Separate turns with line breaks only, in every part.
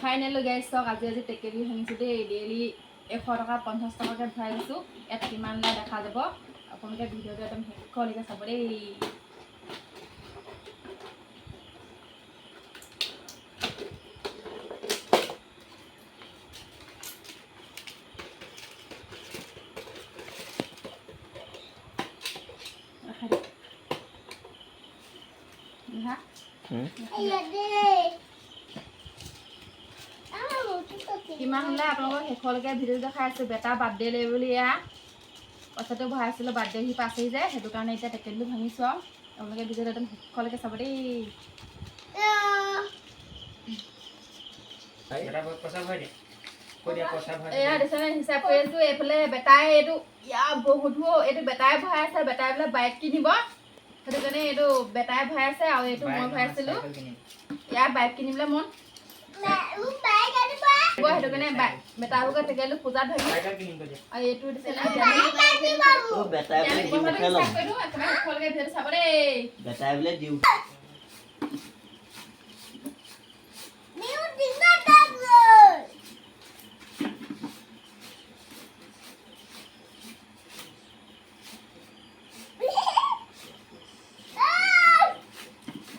finally গাইছ চাওক আজি টেকেলি ভাঙিছোঁ দেই ডেইলি 100 টকা 50 টকাকৈ ভৰাই লৈছোঁ ইয়াত কিমান ওলাই দেখা যাব আপোনালোকে ভিডিঅ'টো একদম শেষলৈকে চাব দেই কিমান ওলাই আপোনালোকক শেষলৈকে ভিডিঅ' দেখাই আছোঁ বেটা বাৰ্থডে লৈ বুলি এয়া পইচাটো ভৰাইছিলোঁ বাৰ্থডে সি পাছেই যায় সেইটো কাৰণে এতিয়া টেকেলিটো ভাঙিছোঁ আৰু আপোনালোকে ভিডিঅ'টো একদম শেষলৈকে চাব দেই এয়া দেখিছেনে হিচাপ কৰি আছোঁ এইফালে বেটাই এইটো ইয়াৰ বহুত এইটো বেটাই ভৰাই আছে বেটাই বোলে বাইক কিনিব সেইটো কাৰণে এইটো বেটাই ভৰাই আছে আৰু এইটো মই ভৰাইছিলোঁ ইয়াৰ বাইক কিনিবলৈ মন সেইটো কাৰণে বেটাবোৰকে টেকেলিটো পূজাত ধৰিম আৰু এইটো দিছে চাব দেই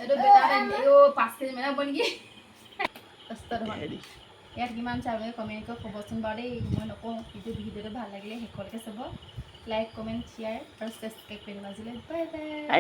এইটো বেটা 5 কেজি মান হ'ব নেকি ইয়াত কিমান চাব কমেণ্ট কৰি ক'বচোন বাৰু দেই মই নকওঁ কিন্তু ভিডিঅ'টো ভাল লাগিলে শেষলৈকে চাব লাইক কমেণ্ট শ্বেয়াৰ আৰু ছাবস্ক্ৰাইব কৰি দিব আজিলৈ বাই বাই